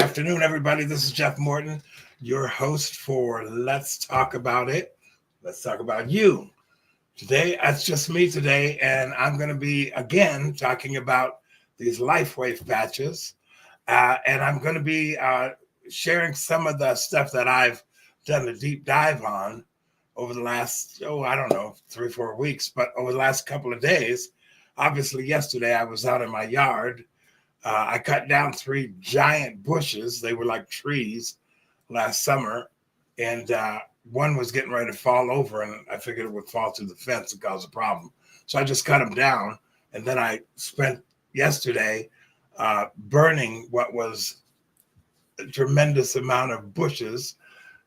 afternoon, everybody. This is Jeff Morton, your host for Let's Talk About It. Let's talk about you. Today, that's just me today, and I'm going to be, again, talking about these LifeWave patches. And I'm going to be sharing some of the stuff that I've done a deep dive on over the last, 3-4 weeks, but over the last couple of days. Obviously, yesterday I was out in my yard. I cut down 3 giant bushes. They were like trees last summer, and one was getting ready to fall over, and I figured it would fall through the fence and cause a problem. So I just cut them down, and then I spent yesterday burning what was a tremendous amount of bushes.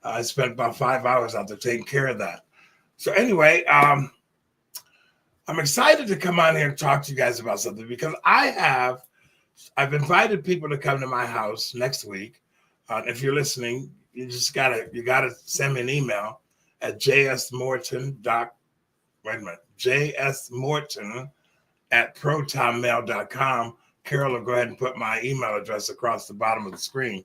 I spent about 5 hours out there taking care of that. So anyway, I'm excited to come on here and talk to you guys about something because I've invited people to come to my house next week. If you're listening, you gotta send me an email at jsmorton@protonmail.com. Carol will go ahead and put my email address across the bottom of the screen.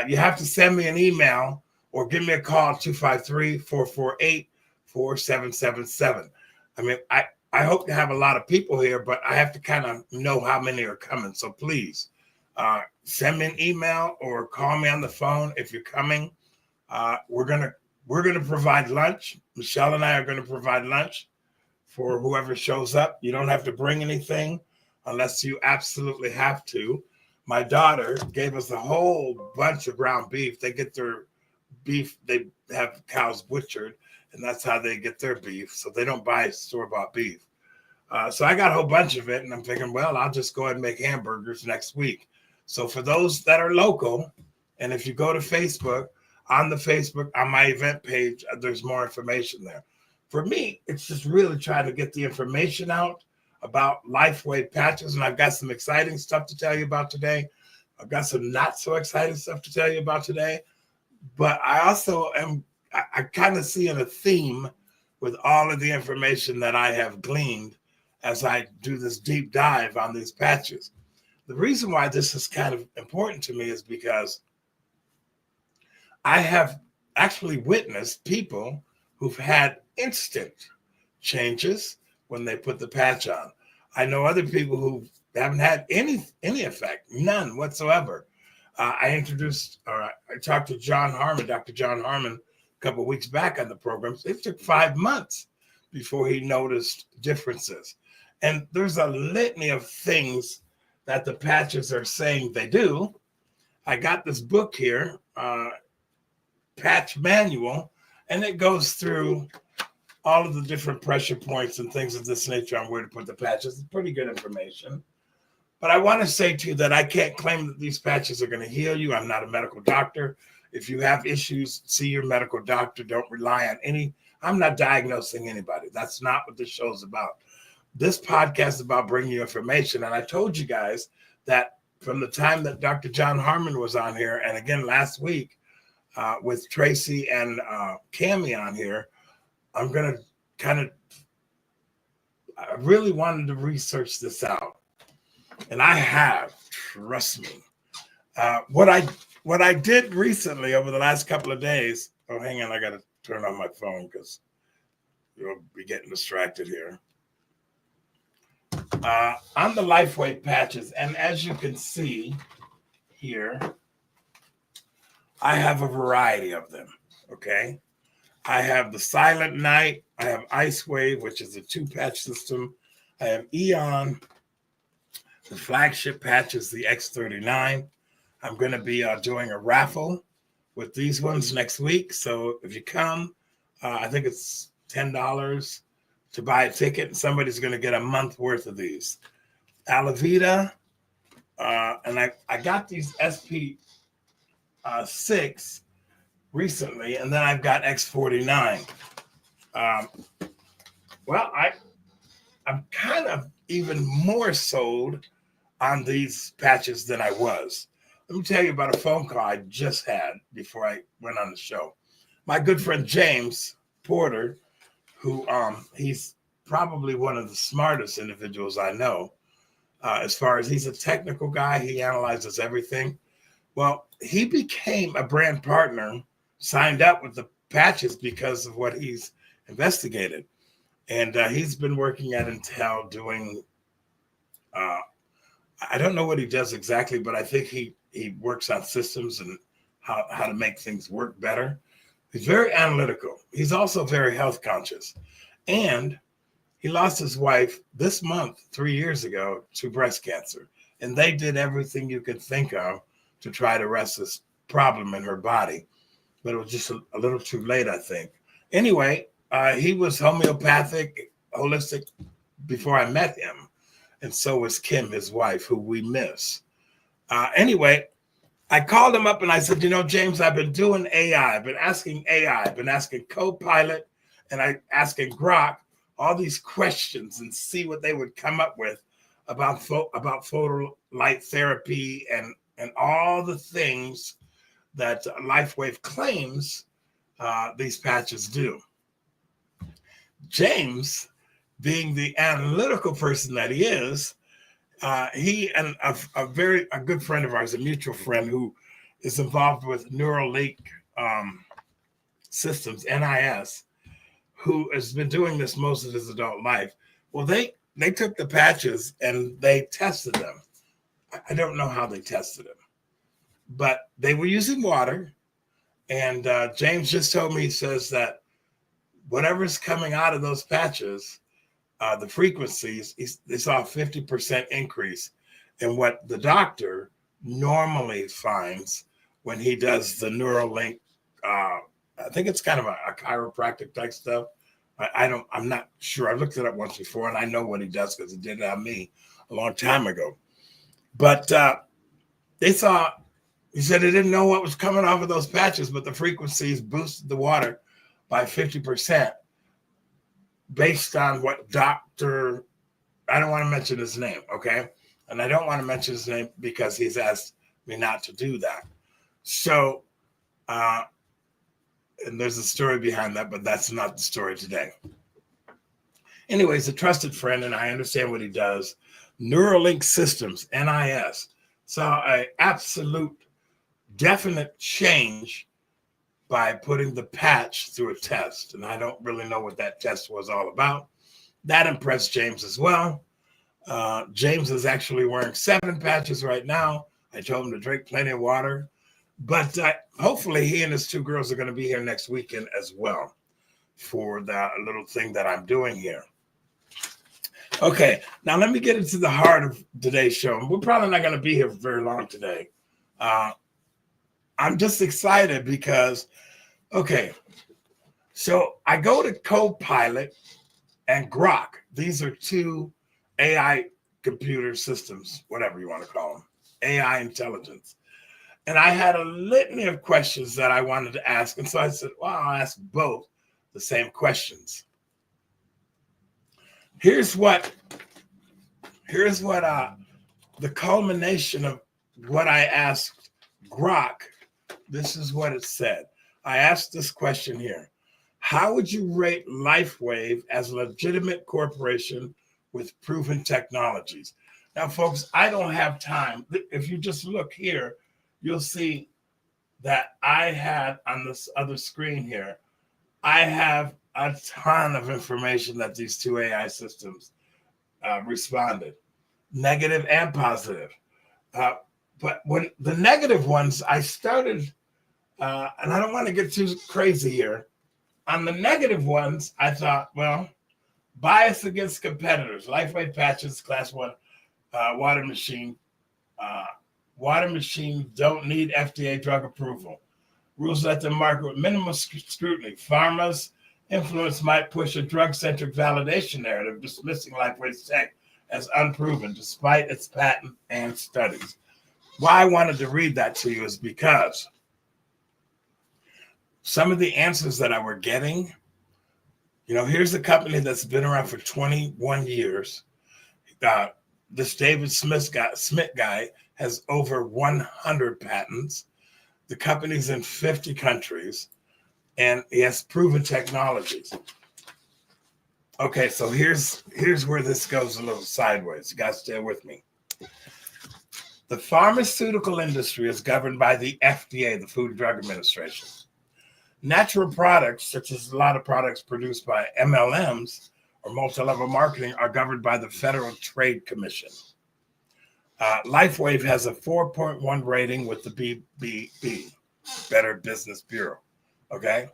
You have to send me an email or give me a call, 253-448-4777. I mean, I hope to have a lot of people here, but I have to kind of know how many are coming. So please send me an email or call me on the phone if you're coming. We're gonna provide lunch. Michelle and I are gonna provide lunch for whoever shows up. You don't have to bring anything unless you absolutely have to. My daughter gave us a whole bunch of ground beef. They get their beef. They have cows butchered, and that's how they get their beef. So they don't buy store-bought beef. So I got a whole bunch of it, and I'm thinking, well, I'll just go ahead and make hamburgers next week. So for those that are local, and if you go to Facebook, on my event page, there's more information there. For me, it's just really trying to get the information out about LifeWave patches, and I've got some exciting stuff to tell you about today. I've got some not so exciting stuff to tell you about today, but I also I kind of see a theme with all of the information that I have gleaned as I do this deep dive on these patches. The reason why this is kind of important to me is because I have actually witnessed people who've had instant changes when they put the patch on. I know other people who haven't had any effect, none whatsoever. I talked to John Harmon, Dr. John Harmon, a couple of weeks back on the program. It took 5 months before he noticed differences. And there's a litany of things that the patches are saying they do. I got this book here, Patch Manual, and it goes through all of the different pressure points and things of this nature on where to put the patches. It's pretty good information. But I want to say to you that I can't claim that these patches are going to heal you. I'm not a medical doctor. If you have issues, see your medical doctor. Don't rely on I'm not diagnosing anybody. That's not what this show is about. This podcast is about bringing you information. And I told you guys that from the time that Dr. John Harmon was on here, and again last week with Tracy and Cammie on here, I'm going to I really wanted to research this out. And I have, trust me. What I did recently over the last couple of days, hang on, I got to turn on my phone because you'll be getting distracted here. On the LifeWave patches, and as you can see here, I have a variety of them, okay? I have the Silent Night, I have Ice Wave, which is a 2-patch system. I have Eon, the flagship patch is the X39. I'm going to be doing a raffle with these ones next week. So if you come, I think it's $10 to buy a ticket, and somebody's going to get a month worth of these. Alavita, and I got these SP6 recently, and then I've got X49. Well, I'm kind of even more sold on these patches than I was. Let me tell you about a phone call I just had before I went on the show. My good friend James Porter, who he's probably one of the smartest individuals I know. As far as he's a technical guy, he analyzes everything. Well, he became a brand partner, signed up with the patches because of what he's investigated. And he's been working at Intel doing, uh, I don't know what he does exactly, but I think he works on systems and how to make things work better. He's very analytical. He's also very health conscious. And he lost his wife this month, 3 years ago, to breast cancer. And they did everything you could think of to try to arrest this problem in her body. But it was just a little too late, I think. Anyway, he was homeopathic, holistic before I met him. And so was Kim, his wife, who we miss. Anyway, I called him up and I said, James, I've been doing AI. I've been asking AI. I've been asking Copilot and I asking Grok all these questions and see what they would come up with about photo light therapy and all the things that LifeWave claims these patches do. James, being the analytical person that he is, he and a good friend of ours, a mutual friend who is involved with Neuralink systems, NIS, who has been doing this most of his adult life. Well, they took the patches and they tested them. I don't know how they tested them, but they were using water. And James just told me, he says that whatever's coming out of those patches, the frequencies, they saw a 50% increase in what the doctor normally finds when he does the Neuralink. I think it's kind of a chiropractic type stuff. I'm not sure. I looked it up once before, and I know what he does because he did it on me a long time ago. But he said they didn't know what was coming off of those patches, but the frequencies boosted the water by 50% based on what doctor, I don't want to mention his name, okay? And I don't want to mention his name because he's asked me not to do that. So, and there's a story behind that, but that's not the story today. Anyways, a trusted friend, and I understand what he does. Neuralink Systems, NIS, saw an absolute definite change by putting the patch through a test. And I don't really know what that test was all about. That impressed James as well. James is actually wearing 7 patches right now. I told him to drink plenty of water. But hopefully he and his 2 girls are going to be here next weekend as well for that little thing that I'm doing here. Okay, now let me get into the heart of today's show. We're probably not going to be here for very long today. I'm just excited because, okay, so I go to Copilot and Grok. These are 2 AI computer systems, whatever you want to call them, AI intelligence. And I had a litany of questions that I wanted to ask. And so I said, well, I'll ask both the same questions. Here's what the culmination of what I asked Grok, this is what it said. I asked this question here. How would you rate LifeWave as a legitimate corporation with proven technologies? Now, folks, I don't have time. If you just look here, you'll see that I had on this other screen here, I have a ton of information that these 2 AI systems responded, negative and positive. But when the negative ones, I started, and I don't want to get too crazy here. On the negative ones, I thought, well, bias against competitors, LifeWave patches, class 1 water machine. Water machines don't need FDA drug approval. Rules let them market with minimal scrutiny. Pharma's influence might push a drug-centric validation narrative, dismissing LifeWave's tech as unproven, despite its patent and studies. Why I wanted to read that to you is because some of the answers that I were getting, here's a company that's been around for 21 years. This David Smith guy has over 100 patents. The company's in 50 countries, and he has proven technologies. Okay, so here's where this goes a little sideways. You guys stay with me. The pharmaceutical industry is governed by the FDA, the Food and Drug Administration. Natural products, such as a lot of products produced by MLMs or multi-level marketing, are governed by the Federal Trade Commission. LifeWave has a 4.1 rating with the BBB, Better Business Bureau. Okay.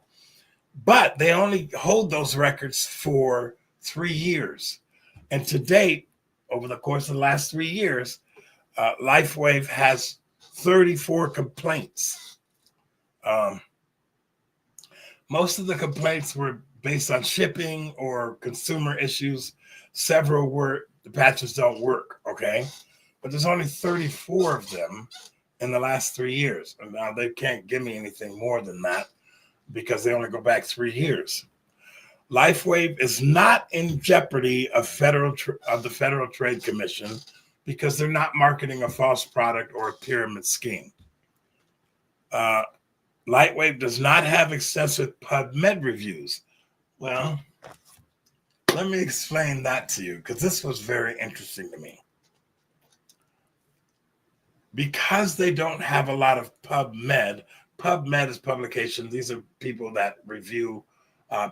But they only hold those records for 3 years. And to date, over the course of the last 3 years, LifeWave has 34 complaints. Most of the complaints were based on shipping or consumer issues. Several were the patches don't work, okay? But there's only 34 of them in the last 3 years. And now they can't give me anything more than that because they only go back 3 years. LifeWave is not in jeopardy of the Federal Trade Commission because they're not marketing a false product or a pyramid scheme. LifeWave does not have extensive PubMed reviews. Well, let me explain that to you because this was very interesting to me. Because they don't have a lot of PubMed is publication. These are people that review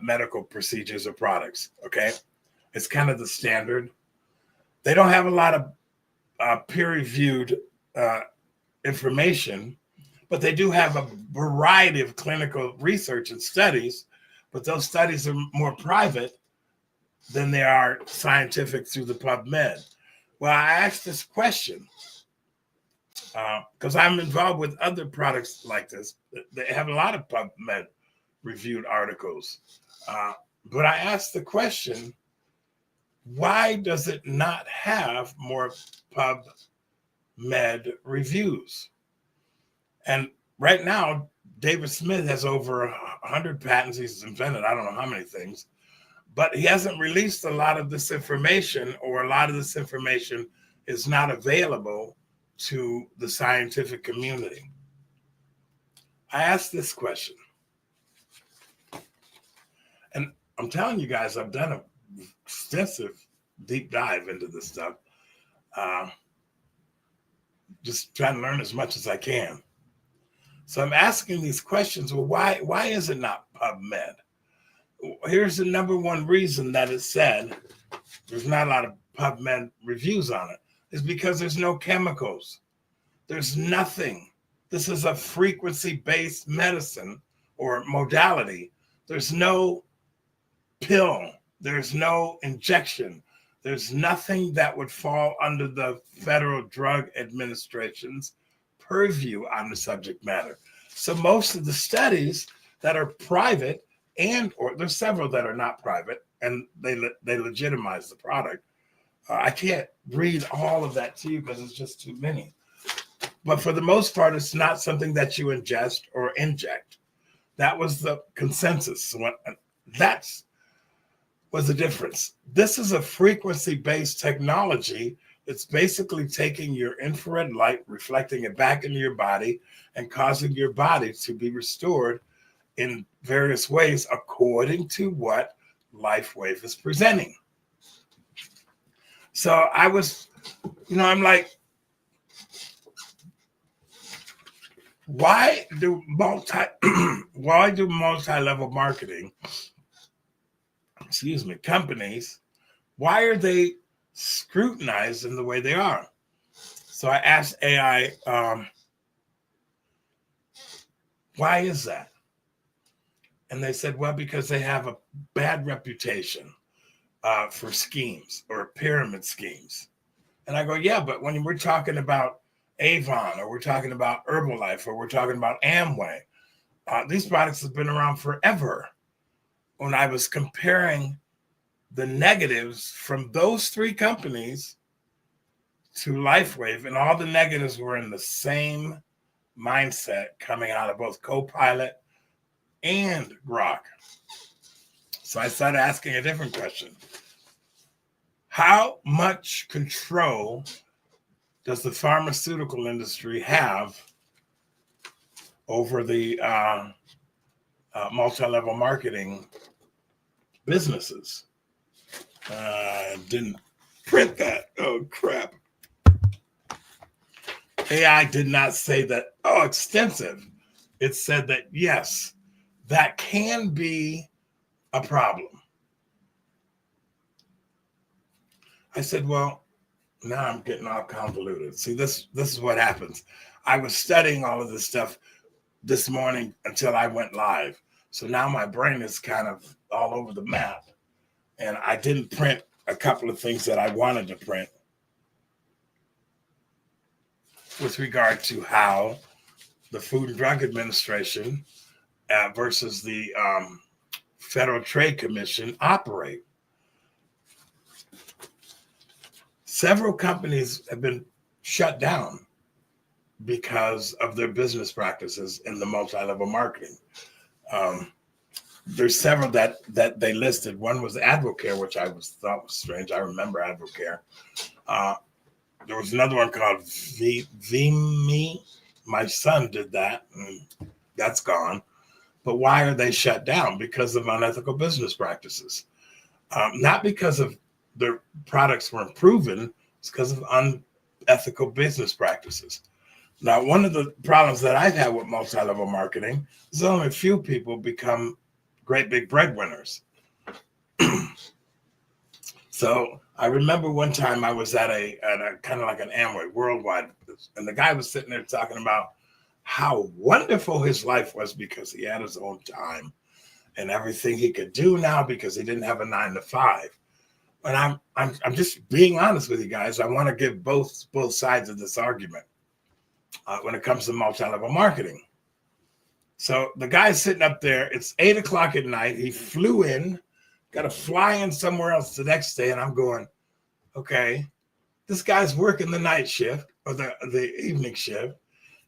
medical procedures or products, okay? It's kind of the standard. They don't have a lot of peer-reviewed information, but they do have a variety of clinical research and studies, but those studies are more private than they are scientific through the PubMed. Well, I asked this question because I'm involved with other products like this. They have a lot of PubMed reviewed articles. But I asked the question, why does it not have more PubMed reviews? And right now, David Smith has over 100 patents he's invented. I don't know how many things, but he hasn't released a lot of this information, or a lot of this information is not available to the scientific community. I asked this question, and I'm telling you guys, I've done an extensive deep dive into this stuff, just trying to learn as much as I can. So I'm asking these questions. Well, why is it not PubMed? Here's the number one reason that it said there's not a lot of PubMed reviews on it, is because there's no chemicals. There's nothing. This is a frequency-based medicine or modality. There's no pill. There's no injection. There's nothing that would fall under the Federal Drug Administration's purview on the subject matter. So most of the studies that are private, or there's several that are not private, and they legitimize the product. I can't read all of that to you because it's just too many. But for the most part, it's not something that you ingest or inject. That was the consensus. That was the difference. This is a frequency-based technology. It's basically taking your infrared light, reflecting it back into your body, and causing your body to be restored in various ways according to what LifeWave is presenting. So I was, I'm like, why do multi-level marketing, companies, why are they scrutinized in the way they are? So I asked AI, why is that? And they said, well, because they have a bad reputation for schemes or pyramid schemes. And I go, yeah, but when we're talking about Avon, or we're talking about Herbalife, or we're talking about Amway, these products have been around forever. When I was comparing the negatives from those three companies to LifeWave, and all the negatives were in the same mindset coming out of both Copilot and Grok. So I started asking a different question. How much control does the pharmaceutical industry have over the multi-level marketing businesses? Didn't print that. Oh, crap. AI did not say that, oh, extensive. It said that, yes, that can be a problem. I said, well, now I'm getting all convoluted. See, this is what happens. I was studying all of this stuff this morning until I went live. So now my brain is kind of all over the map. And I didn't print a couple of things that I wanted to print with regard to how the Food and Drug Administration versus the Federal Trade Commission operate. Several companies have been shut down because of their business practices in the multi-level marketing. There's several that they listed. One was Advocare, which I thought was strange. I remember Advocare. There was another one called VMe. My son did that, and that's gone. But why are they shut down? Because of unethical business practices. Not because of their products weren't proven, it's because of unethical business practices. Now, one of the problems that I've had with multi-level marketing is only a few people become great big breadwinners. So I remember one time I was at a kind of like an Amway worldwide, and the guy was sitting there talking about how wonderful his life was because he had his own time and everything he could do now because he didn't have a 9-to-5. And I'm just being honest with you guys. I want to give both sides of this argument when it comes to multi-level marketing. So the guy's sitting up there. It's 8:00 at night. He flew in, got to fly in somewhere else the next day. And I'm going, okay, this guy's working the night shift or the evening shift.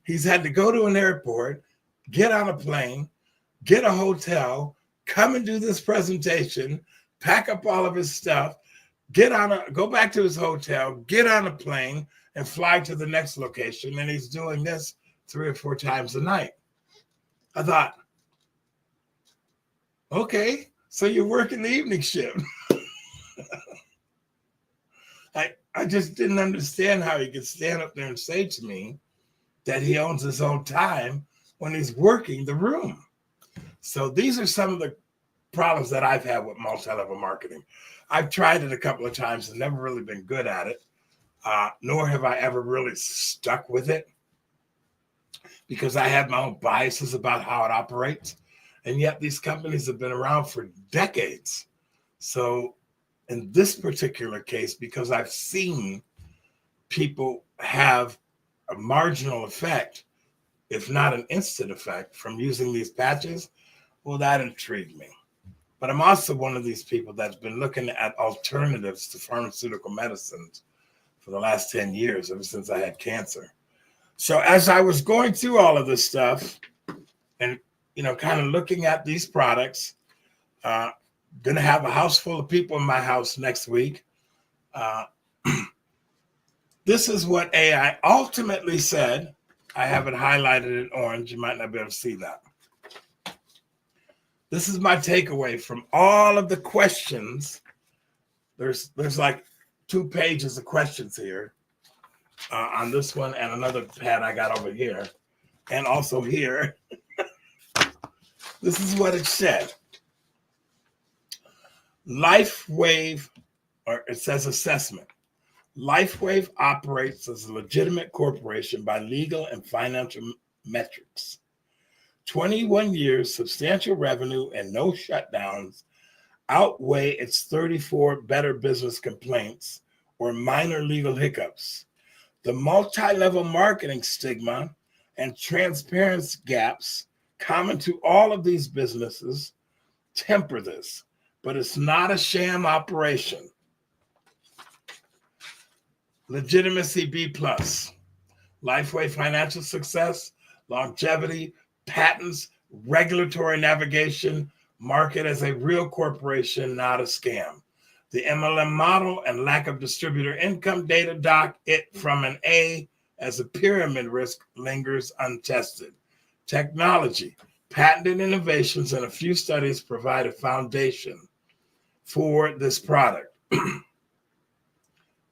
He's had to go to an airport, get on a plane, get a hotel, come and do this presentation, pack up all of his stuff, go back to his hotel, get on a plane, and fly to the next location. And he's doing this 3 or 4 times a night. I thought, okay, so you're working the evening shift. I just didn't understand how he could stand up there and say to me that he owns his own time when he's working the room. So these are some of the problems that I've had with multi-level marketing. I've tried it a couple of times and never really been good at it, nor have I ever really stuck with it because I have my own biases about how it operates. And yet these companies have been around for decades. So in this particular case, because I've seen people have a marginal effect, if not an instant effect, from using these patches, well, that intrigued me. But I'm also one of these people that's been looking at alternatives to pharmaceutical medicines for the last 10 years, ever since I had cancer. So as I was going through all of this stuff and, kind of looking at these products, going to have a house full of people in my house next week. This is what AI ultimately said. I have it highlighted in orange. You might not be able to see that. This is my takeaway from all of the questions. There's like 2 pages of questions here on this one and another pad I got over here. And also here. This is what it said. LifeWave, or it says assessment. LifeWave operates as a legitimate corporation by legal and financial metrics. 21 years, substantial revenue, and no shutdowns outweigh its 34 Better Business complaints or minor legal hiccups. The multi-level marketing stigma and transparency gaps common to all of these businesses temper this, but it's not a sham operation. Legitimacy B+. LifeWave financial success, longevity, patents, regulatory navigation, market as a real corporation, not a scam. The MLM model and lack of distributor income data dock it from an A as a pyramid risk lingers untested. Technology, patented innovations, and a few studies provide a foundation for this product.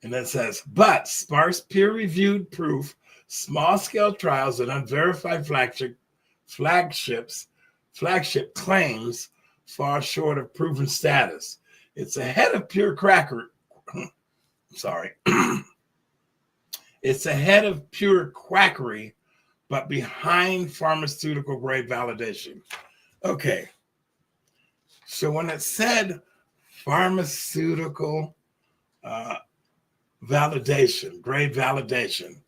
And it says, but sparse peer-reviewed proof Small-scale trials and unverified flagship claims fall short of proven status. It's ahead of pure quackery. Sorry. It's ahead of pure quackery, but behind pharmaceutical grade validation. Okay. So when it said pharmaceutical validation, grade validation,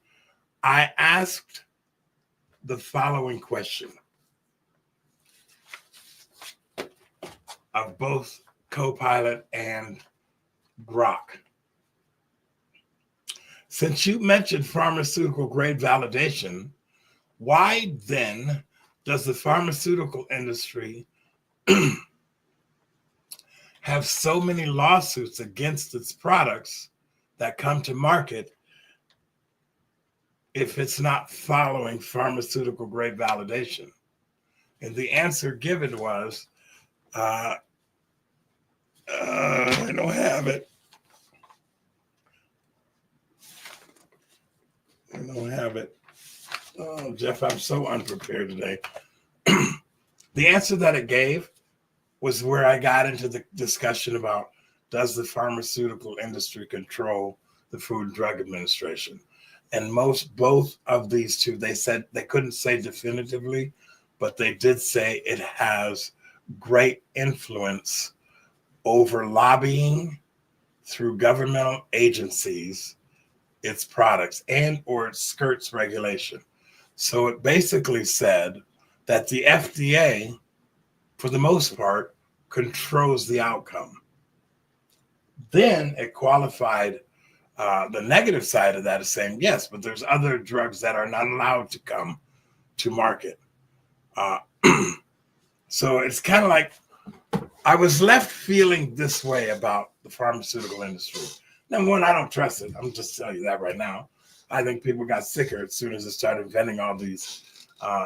I asked the following question of both Copilot and Grok. Since you mentioned pharmaceutical grade validation, why then does the pharmaceutical industry have so many lawsuits against its products that come to market if it's not following pharmaceutical grade validation? And the answer given was, I don't have it. I don't have it. Oh, Jeff, I'm so unprepared today. The answer that it gave was where I got into the discussion about, does the pharmaceutical industry control the Food and Drug Administration? And both of these two, they said they couldn't say definitively, but they did say it has great influence over lobbying through governmental agencies, its products, and or it skirts regulation. So it basically said that the FDA, for the most part, controls the outcome. Then it qualified the negative side of that as saying, yes, but there's other drugs that are not allowed to come to market. So it's kind of like I was left feeling this way about the pharmaceutical industry. Number one, I don't trust it. I'm just telling you that right now. I think people got sicker as soon as it started inventing all these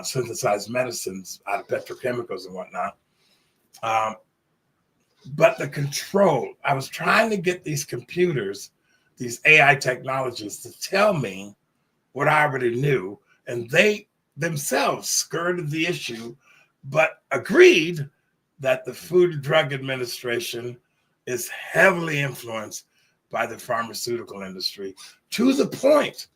synthesized medicines out of petrochemicals and whatnot. But the control, I was trying to get these computers, these AI technologies, to tell me what I already knew. And they themselves skirted the issue, but agreed that the Food and Drug Administration is heavily influenced by the pharmaceutical industry, to the point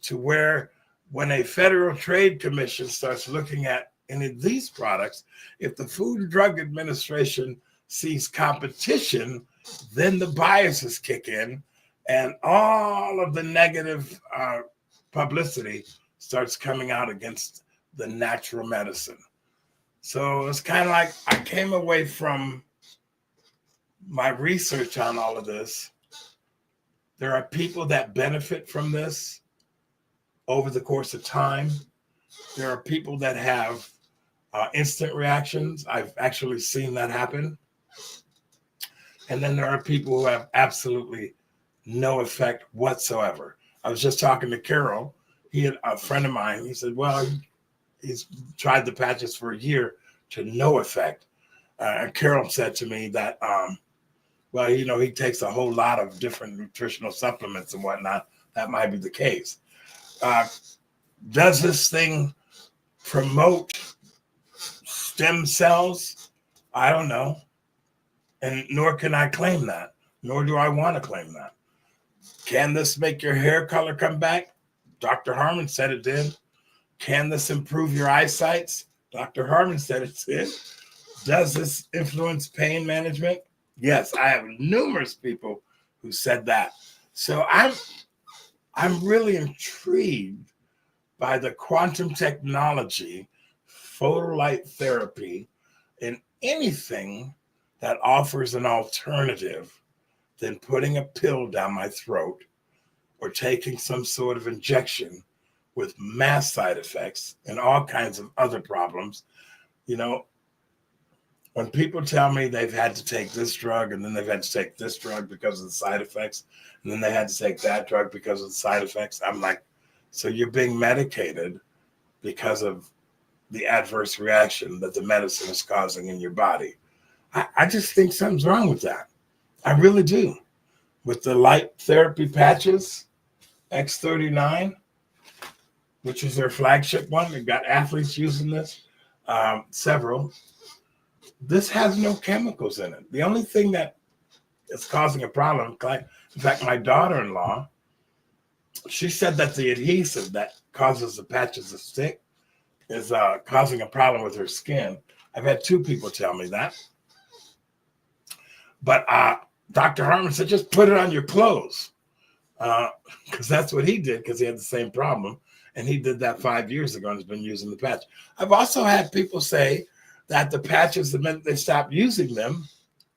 to where when a Federal Trade Commission starts looking at any of these products, if the Food and Drug Administration sees competition, then the biases kick in and all of the negative publicity starts coming out against the natural medicine. So it's kind of like I came away from my research on all of this. There are people that benefit from this over the course of time. There are people that have instant reactions. I've actually seen that happen. And then there are people who have absolutely no effect whatsoever. I was just talking to Carol. He had a friend of mine. He said, well, he's tried the patches for a year to no effect. And Carol said to me that, well, you know, he takes a whole lot of different nutritional supplements and whatnot. That might be the case. Does this thing promote stem cells? I don't know. And nor can I claim that, nor do I want to claim that. Can this make your hair color come back? Dr. Harmon said it did. Can this improve your eyesight? Dr. Harmon said it did. Does this influence pain management? Yes, I have numerous people who said that. So I'm really intrigued by the quantum technology, photolight therapy, and anything that offers an alternative than putting a pill down my throat or taking some sort of injection with mass side effects and all kinds of other problems. You know, when people tell me they've had to take this drug and then they've had to take this drug because of the side effects, and then they had to take that drug because of the side effects, I'm like, so you're being medicated because of the adverse reaction that the medicine is causing in your body. I just think something's wrong with that. I really do. With the light therapy patches, X39, which is their flagship one. They've got athletes using this, several. This has no chemicals in it. The only thing that is causing a problem, in fact, my daughter-in-law, she said that the adhesive that causes the patches to stick is causing a problem with her skin. I've had 2 people tell me that. But Dr. Hartman said, just put it on your clothes. Because that's what he did, because he had the same problem. And he did that 5 years ago and has been using the patch. I've also had people say that the patches, the minute they stopped using them,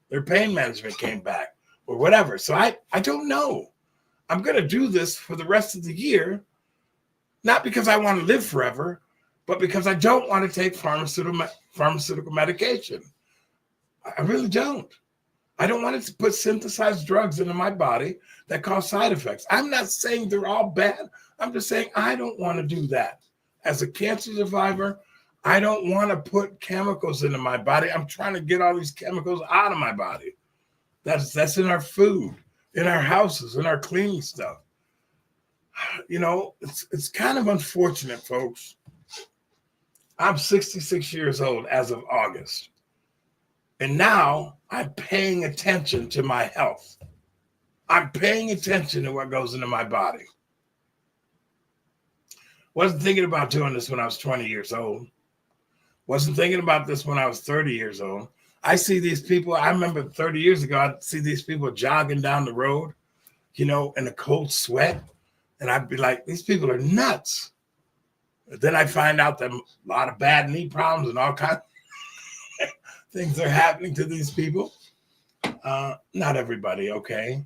their pain management came back or whatever. So I don't know. I'm going to do this for the rest of the year, not because I want to live forever, but because I don't want to take pharmaceutical medication. I really don't. I don't want to put synthesized drugs into my body that cause side effects. I'm not saying they're all bad. I'm just saying I don't want to do that. As a cancer survivor, I don't want to put chemicals into my body. I'm trying to get all these chemicals out of my body. That's in our food, in our houses, in our cleaning stuff. You know, it's kind of unfortunate, folks. I'm 66 years old as of August. And now I'm paying attention to my health. I'm paying attention to what goes into my body. Wasn't thinking about doing this when I was 20 years old. Wasn't thinking about this when I was 30 years old. I see these people. I remember 30 years ago, I'd see these people jogging down the road, you know, in a cold sweat. And I'd be like, these people are nuts. But then I find out that a lot of bad knee problems and all kinds of things are happening to these people. Not everybody, okay?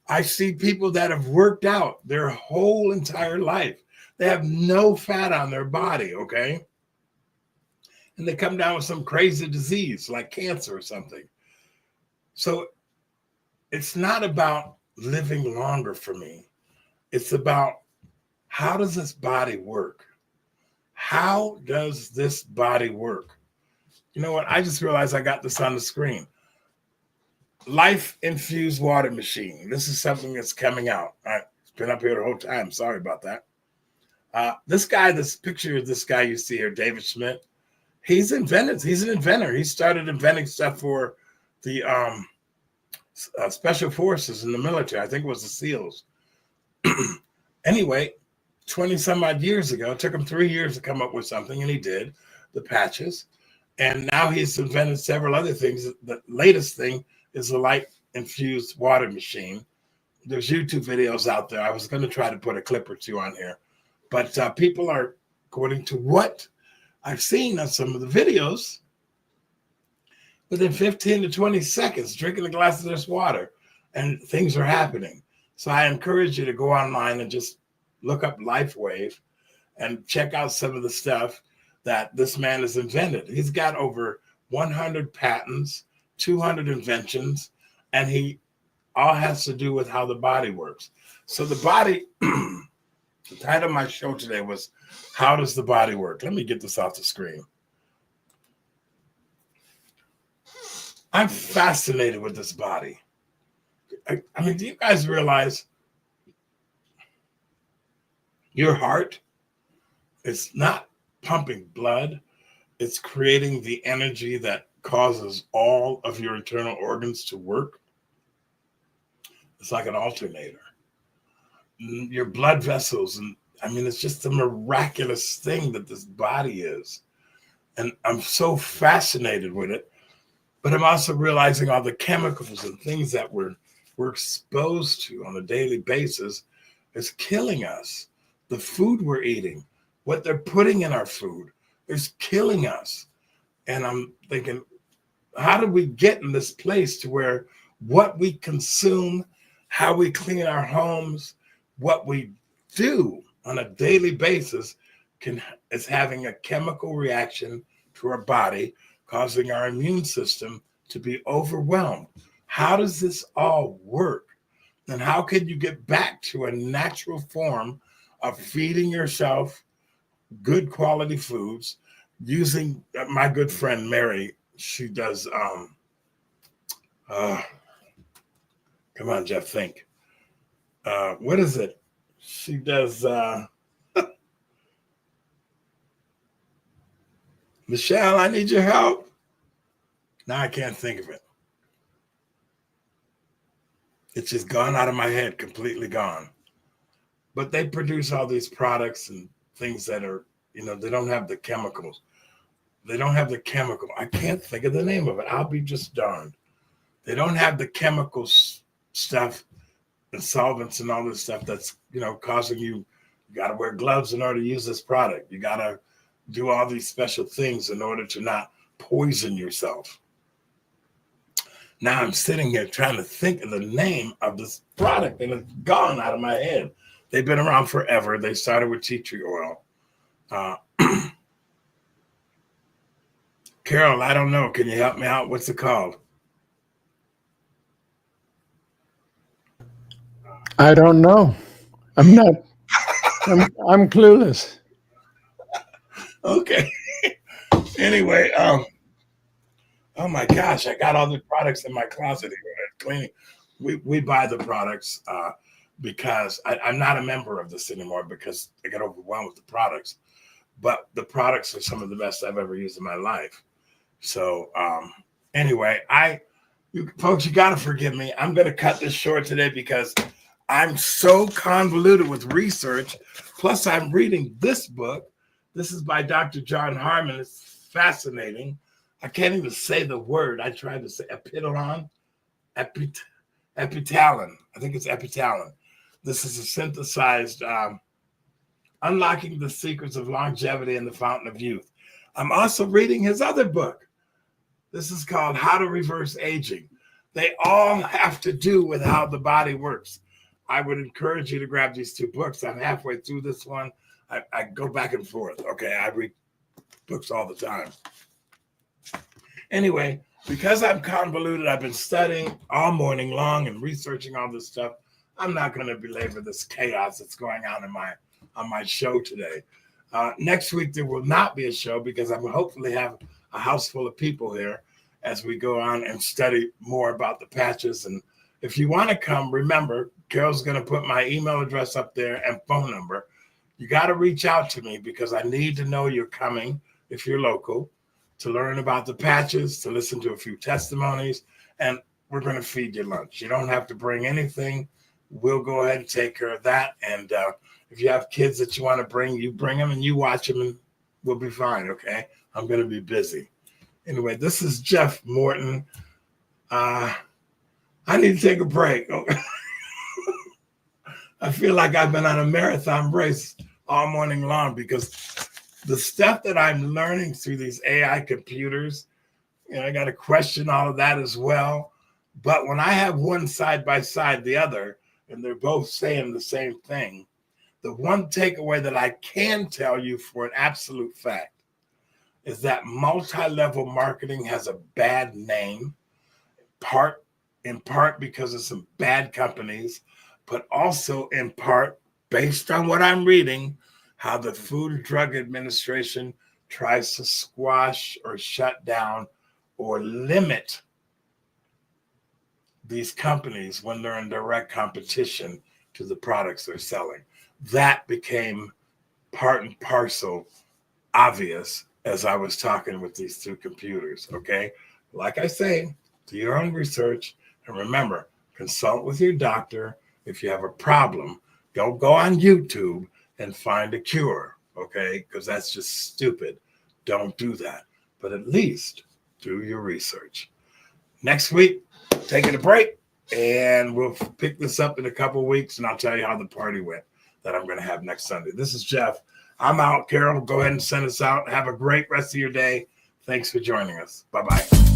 I see people that have worked out their whole entire life. They have no fat on their body, okay? And they come down with some crazy disease like cancer or something. So it's not about living longer for me. It's about, how does this body work? How does this body work? You know what? I just realized I got this on the screen. Life infused water machine. This is something that's coming out. It's been up here the whole time. Sorry about that. This picture of this guy you see here, David Schmidt, he's an inventor. He started inventing stuff for the special forces in the military. I think it was the SEALs. Anyway, 20 some odd years ago, it took him 3 years to come up with something, and he did, the patches. And now he's invented several other things. The latest thing is the light infused water machine. There's YouTube videos out there. I was going to try to put a clip or 2 on here, but people are, according to what I've seen on some of the videos, within 15 to 20 seconds, drinking a glass of this water, and things are happening. So I encourage you to go online and just look up LifeWave and check out some of the stuff that this man has invented. He's got over 100 patents, 200 inventions, and he all has to do with how the body works. So the body, the title of my show today was, How Does the Body Work? Let me get this off the screen. I'm fascinated with this body. I mean, do you guys realize your heart is not pumping blood? It's creating the energy that causes all of your internal organs to work. It's like an alternator. Your blood vessels, and I mean, it's just a miraculous thing that this body is. And I'm so fascinated with it. But I'm also realizing all the chemicals and things that we're exposed to on a daily basis is killing us. The food we're eating, what they're putting in our food, is killing us. And I'm thinking, how did we get in this place to where what we consume, how we clean our homes, what we do on a daily basis is having a chemical reaction to our body, causing our immune system to be overwhelmed? How does this all work? And how can you get back to a natural form of feeding yourself good quality foods using my good friend Mary? She does, come on, Jeff, think. What is it? She does, Michelle, I need your help. Now I can't think of it. It's just gone out of my head, completely gone. But they produce all these products and things that are, they don't have the chemicals. They don't have the chemical. I can't think of the name of it. I'll be just darned. They don't have the chemicals stuff and solvents and all this stuff that's, causing you got to wear gloves in order to use this product. You got to do all these special things in order to not poison yourself. Now I'm sitting here trying to think of the name of this product, and it's gone out of my head. They've been around forever. They started with tea tree oil. Carol, I don't know. Can you help me out? What's it called? I don't know. I'm clueless. Okay. Anyway, oh my gosh, I got all the products in my closet here cleaning. We buy the products because I'm not a member of this anymore because I got overwhelmed with the products. But the products are some of the best I've ever used in my life. So anyway, you folks, you got to forgive me. I'm going to cut this short today because I'm so convoluted with research. Plus, I'm reading this book. This is by Dr. John Harmon. It's fascinating. I can't even say the word. I tried to say epitalon. Epitalon. I think it's epitalon. This is a synthesized Unlocking the Secrets of Longevity and the Fountain of Youth. I'm also reading his other book. This is called How to Reverse Aging. They all have to do with how the body works. I would encourage you to grab these two books. I'm halfway through this one. I go back and forth. Okay, I read books all the time. Anyway, because I'm convoluted, I've been studying all morning long and researching all this stuff. I'm not going to belabor this chaos that's going on on my show today. Next week, there will not be a show because I will hopefully have a house full of people here as we go on and study more about the patches. And if you want to come, remember, Carol's going to put my email address up there and phone number. You got to reach out to me because I need to know you're coming if you're local to learn about the patches, to listen to a few testimonies, and we're going to feed you lunch. You don't have to bring anything. We'll go ahead and take care of that. And if you have kids that you want to bring, you bring them and you watch them and we'll be fine, okay? I'm going to be busy. Anyway, this is Jeff Morton. I need to take a break. I feel like I've been on a marathon race all morning long because the stuff that I'm learning through these AI computers, I got to question all of that as well. But when I have one side by side the other, and they're both saying the same thing, the one takeaway that I can tell you for an absolute fact is that multi-level marketing has a bad name, in part because of some bad companies, but also in part based on what I'm reading, how the Food and Drug Administration tries to squash or shut down or limit these companies when they're in direct competition to the products they're selling. That became part and parcel obvious as I was talking with these two computers, okay? Like I say, do your own research, and remember, consult with your doctor. If you have a problem, don't go on YouTube and find a cure, okay? Because that's just stupid. Don't do that. But at least do your research. Next week, taking a break, and we'll pick this up in a couple of weeks, and I'll tell you how the party went that I'm going to have next Sunday. This is Jeff. I'm out. Carol, go ahead and send us out. Have a great rest of your day. Thanks for joining us. Bye-bye.